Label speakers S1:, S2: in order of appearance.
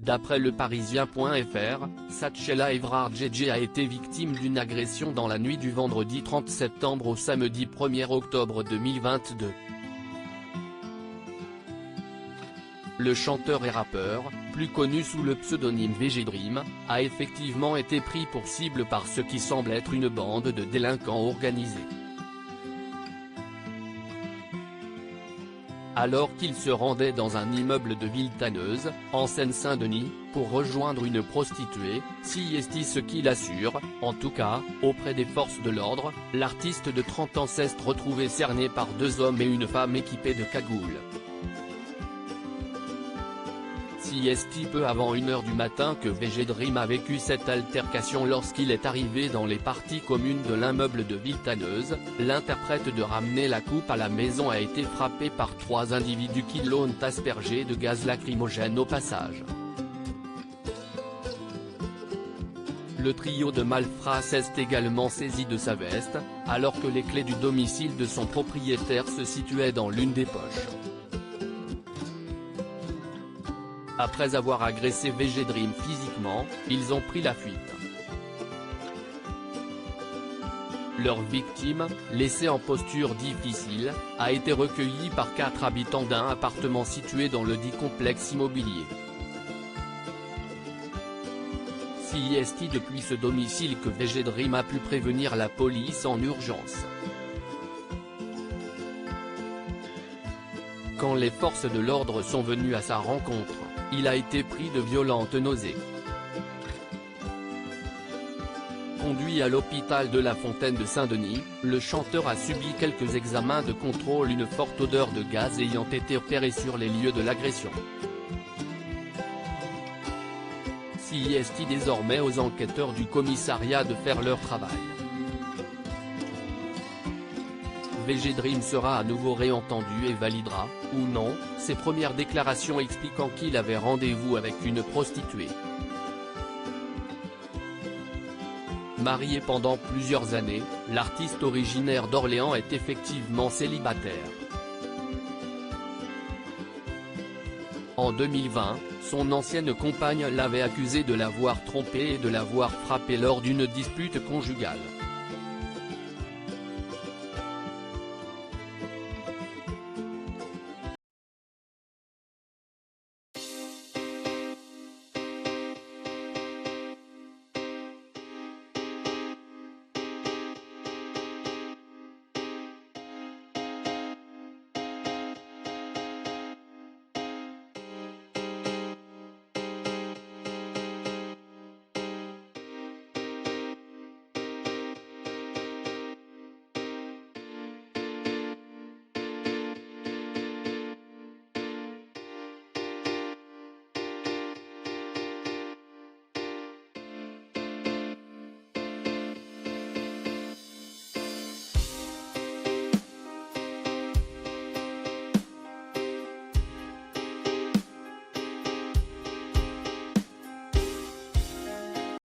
S1: D'après le Parisien.fr, Satchela Evrard Djedje a été victime d'une agression dans la nuit du vendredi 30 septembre au samedi 1er octobre 2022. Le chanteur et rappeur, plus connu sous le pseudonyme VG Dream, a effectivement été pris pour cible par ce qui semble être une bande de délinquants organisés. Alors qu'il se rendait dans un immeuble de Villetaneuse, en Seine-Saint-Denis, pour rejoindre une prostituée, si est ce qu'il assure, en tout cas, auprès des forces de l'ordre, l'artiste de 30 ans s'est retrouvé cerné par deux hommes et une femme équipés de cagoules. Si peu avant 1h du matin que VG Dream a vécu cette altercation lorsqu'il est arrivé dans les parties communes de l'immeuble de Villetaneuse, l'interprète de Ramener la coupe à la maison a été frappé par trois individus qui l'ont aspergé de gaz lacrymogène au passage. Le trio de malfrats s'est également saisi de sa veste, alors que les clés du domicile de son propriétaire se situaient dans l'une des poches. Après avoir agressé VG Dream physiquement, ils ont pris la fuite. Leur victime, laissée en posture difficile, a été recueillie par 4 habitants d'un appartement situé dans le dit complexe immobilier. C'est depuis ce domicile que VG Dream a pu prévenir la police en urgence. Quand les forces de l'ordre sont venues à sa rencontre, il a été pris de violentes nausées. Conduit à l'hôpital de La Fontaine de Saint-Denis, le chanteur a subi quelques examens de contrôle, une forte odeur de gaz ayant été repérée sur les lieux de l'agression. C'est désormais aux enquêteurs du commissariat de faire leur travail. VG Dream sera à nouveau réentendu et validera, ou non, ses premières déclarations expliquant qu'il avait rendez-vous avec une prostituée. Marié pendant plusieurs années, l'artiste originaire d'Orléans est effectivement célibataire. En 2020, son ancienne compagne l'avait accusé de l'avoir trompé et de l'avoir frappé lors d'une dispute conjugale.